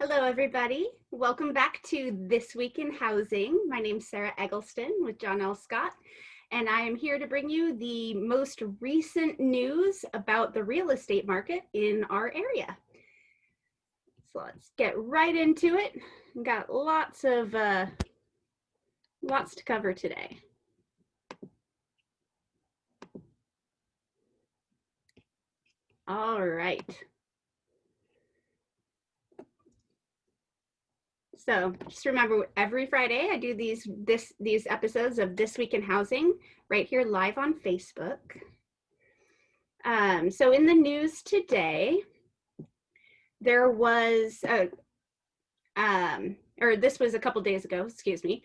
Hello, everybody. Welcome back to This Week in Housing. My name is Sarah Eggleston with John L. Scott, and I am here to bring you the most recent news about the real estate market in our area. So let's get right into it. We've got lots to cover today. All right. So just remember, every Friday I do these episodes of This Week in Housing right here live on Facebook. So in the news today, there was this was a couple days ago, excuse me.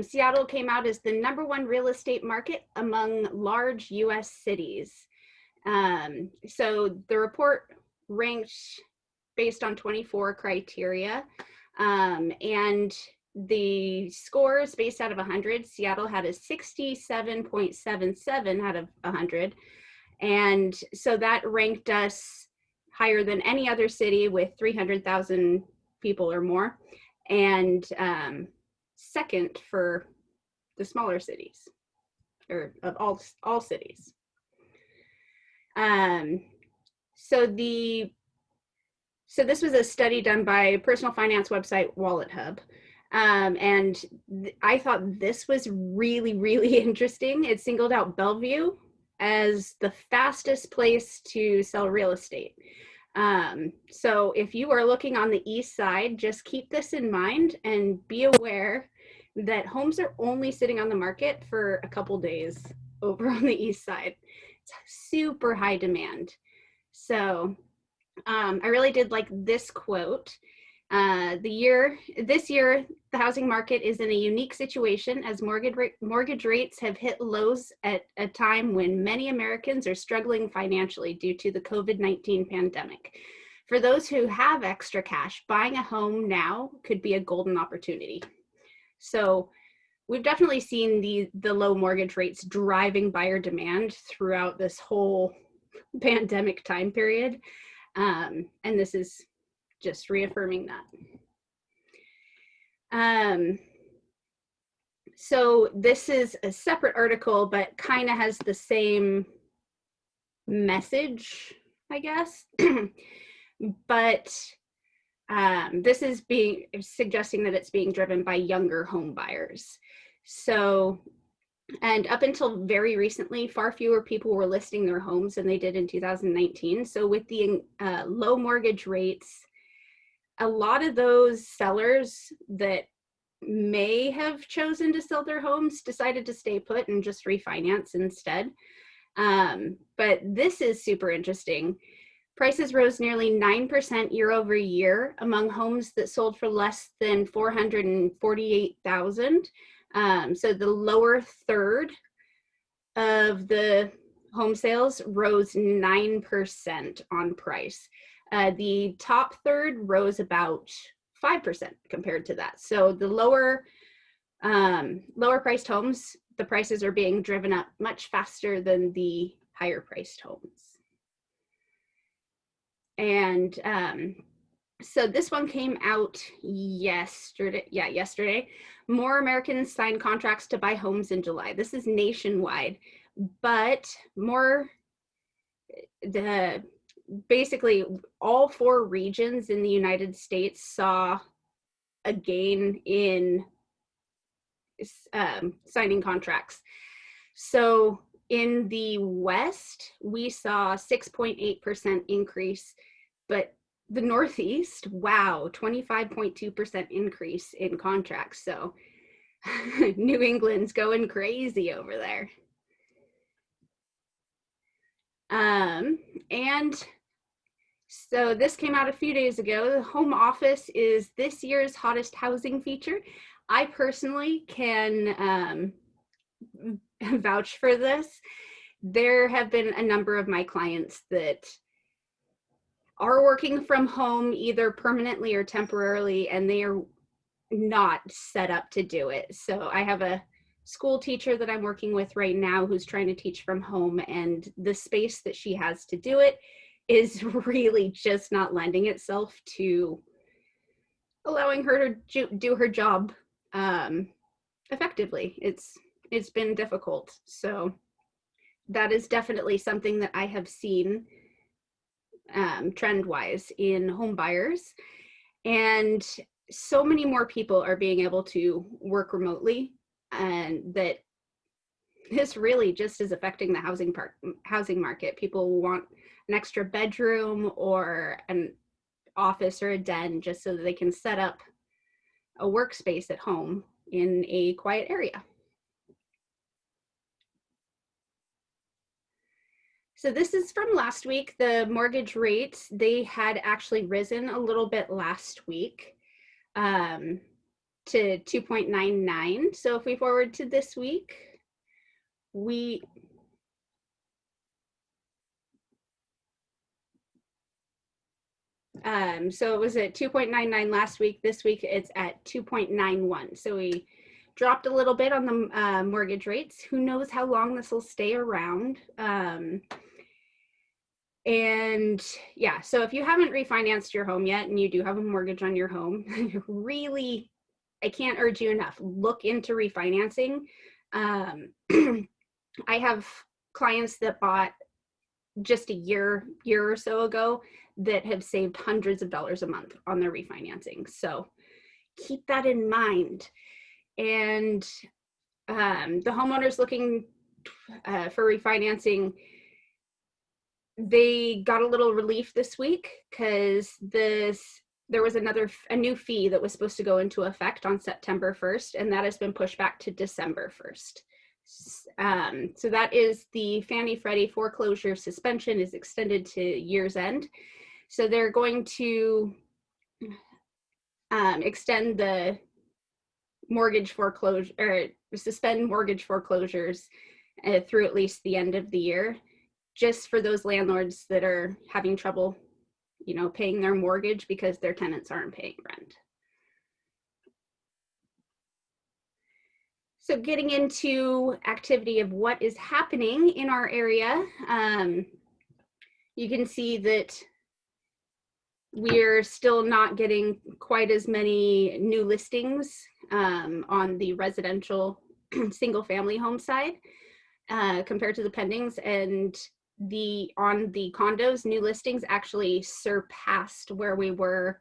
Seattle came out as the #1 real estate market among large US cities. So the report ranked based on 24 criteria. And the scores based out of 100, Seattle had a 67.77 out of 100. And so that ranked us higher than any other city with 300,000 people or more, and second for the smaller cities, or of all cities. So this was a study done by personal finance website WalletHub. And I thought this was really, really interesting. It singled out Bellevue as the fastest place to sell real estate. So if you are looking on the east side, just keep this in mind and be aware that homes are only sitting on the market for a couple days over on the east side. It's super high demand. So I really did like this quote. This year, the housing market is in a unique situation as mortgage rates have hit lows at a time when many Americans are struggling financially due to the COVID-19 pandemic. For those who have extra cash, buying a home now could be a golden opportunity. So we've definitely seen the low mortgage rates driving buyer demand throughout this whole pandemic time period. And this is just reaffirming that. So this is a separate article, but kind of has the same message, I guess. But this is suggesting that it's being driven by younger home buyers. So, and up until very recently, far fewer people were listing their homes than they did in 2019. So with the low mortgage rates, a lot of those sellers that may have chosen to sell their homes decided to stay put and just refinance instead. But this is super interesting. Prices rose nearly 9% year over year among homes that sold for less than $448,000. So the lower third of the home sales rose 9% on price. The top third rose about 5% compared to that. So the lower priced homes, the prices are being driven up much faster than the higher priced homes. And so this one came out yesterday. More Americans signed contracts to buy homes in July. This is nationwide, but basically all 4 regions in the United States saw a gain in signing contracts. So in the West, we saw 6.8% increase, but the Northeast, wow, 25.2% increase in contracts. So New England's going crazy over there. And so this came out a few days ago. The home office is this year's hottest housing feature. I personally can vouch for this. There have been a number of my clients that are working from home either permanently or temporarily, and they are not set up to do it. So I have a school teacher that I'm working with right now who's trying to teach from home, and the space that she has to do it is really just not lending itself to allowing her to do her job effectively. It's been difficult. So that is definitely something that I have seen trend-wise in home buyers. And so many more people are being able to work remotely, and that this really just is affecting the housing market. People want an extra bedroom or an office or a den just so that they can set up a workspace at home in a quiet area. So this is from last week. The mortgage rates, they had actually risen a little bit last week to 2.99. So if we forward to this week, so it was at 2.99 last week. This week it's at 2.91. So we dropped a little bit on the mortgage rates. Who knows how long this will stay around. And yeah, so if you haven't refinanced your home yet and you do have a mortgage on your home, really, I can't urge you enough, look into refinancing. I have clients that bought just a year or so ago that have saved hundreds of dollars a month on their refinancing. So keep that in mind. And the homeowners looking for refinancing, they got a little relief this week because there was a new fee that was supposed to go into effect on September 1st, and that has been pushed back to December 1st. So that is the Fannie Freddie foreclosure suspension is extended to year's end. So they're going to extend the mortgage foreclosure, or suspend mortgage foreclosures through at least the end of the year, just for those landlords that are having trouble, paying their mortgage because their tenants aren't paying rent. So getting into activity of what is happening in our area, you can see that we're still not getting quite as many new listings on the residential single family home side compared to the pendings, and on the condos, new listings actually surpassed where we were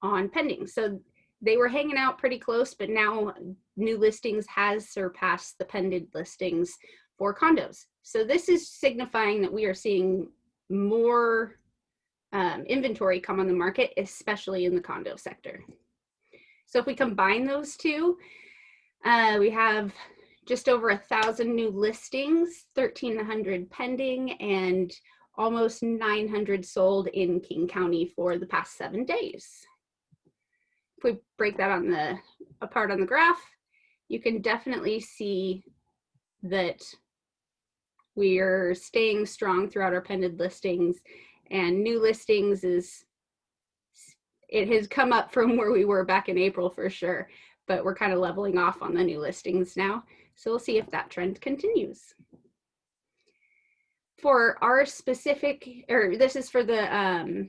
on pendings. So they were hanging out pretty close, but now new listings has surpassed the pending listings for condos. So this is signifying that we are seeing more inventory come on the market, especially in the condo sector. So if we combine those two, we have just over 1,000 new listings, 1,300 pending, and almost 900 sold in King County for the past 7 days. If we break that apart on the graph, you can definitely see that we are staying strong throughout our pending listings, and new listings it has come up from where we were back in April for sure, but we're kind of leveling off on the new listings now. So we'll see if that trend continues. For our specific, this is for the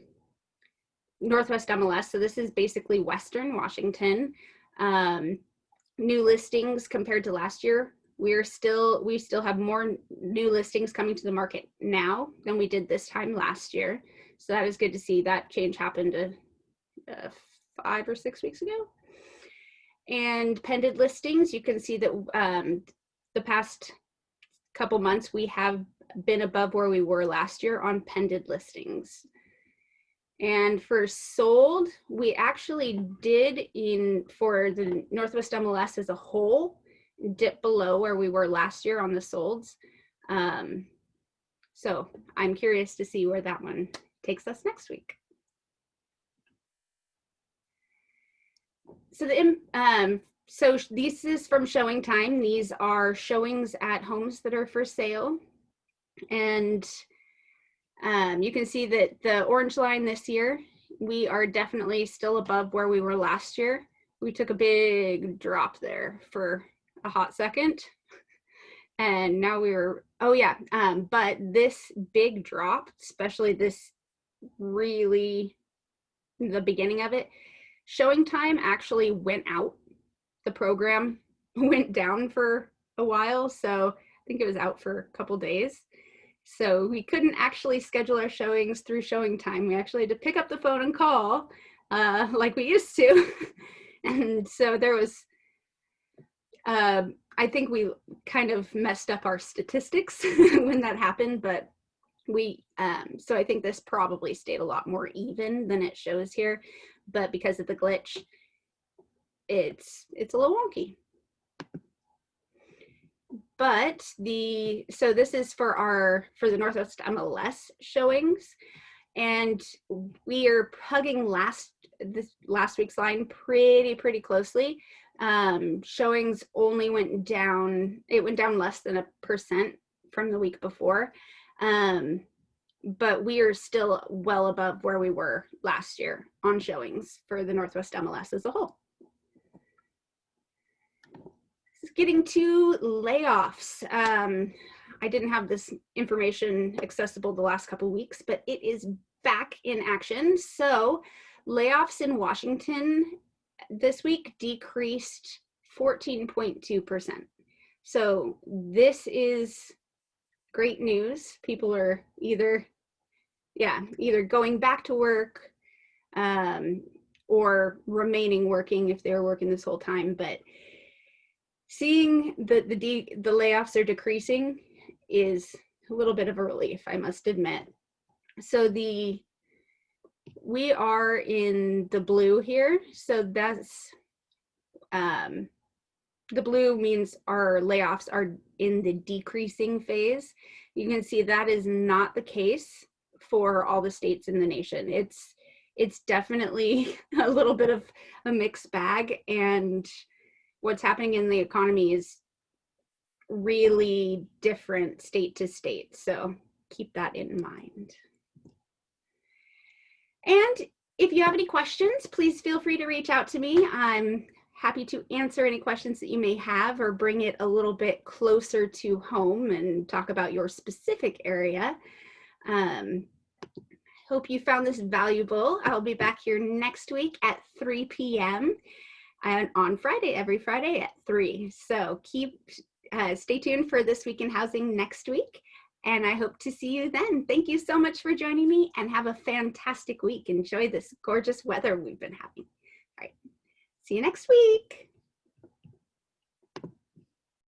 Northwest MLS. So this is basically Western Washington. New listings compared to last year, we still have more new listings coming to the market now than we did this time last year. So that is good to see. That change happened 5 or 6 weeks ago. And pending listings, you can see that the past couple months we have been above where we were last year on pending listings. And for sold, we actually did for the Northwest MLS as a whole, dip below where we were last year on the solds. So I'm curious to see where that one takes us next week. So this is from showing time. These are showings at homes that are for sale. And you can see that the orange line this year, we are definitely still above where we were last year. We took a big drop there for a hot second. And now but this big drop, especially the beginning of it, Showing time actually went out. The program went down for a while, so I think it was out for a couple days. So we couldn't actually schedule our showings through showing time. We actually had to pick up the phone and call like we used to. And so there was, I think we kind of messed up our statistics when that happened, but so I think this probably stayed a lot more even than it shows here, but because of the glitch, it's a little wonky. But so this is for the Northwest MLS showings, and we are hugging this last week's line pretty closely. Showings only went down, it went down less than 1% from the week before. But we are still well above where we were last year on showings for the Northwest MLS as a whole. Getting to layoffs. I didn't have this information accessible the last couple of weeks, but it is back in action. So layoffs in Washington this week decreased 14.2%. So this is great news. People are either going back to work or remaining working if they were working this whole time. But seeing the layoffs are decreasing is a little bit of a relief, I must admit. So we are in the blue here. So that's the blue means our layoffs are in the decreasing phase. You can see that is not the case for all the states in the nation. It's definitely a little bit of a mixed bag, and what's happening in the economy is really different state to state. So keep that in mind. And if you have any questions, please feel free to reach out to me. I'm happy to answer any questions that you may have or bring it a little bit closer to home and talk about your specific area. Hope you found this valuable. I'll be back here next week at 3 p.m. and on Friday, every Friday at 3. So stay tuned for This Week in Housing next week, and I hope to see you then. Thank you so much for joining me, and have a fantastic week. Enjoy this gorgeous weather we've been having. All right, see you next week.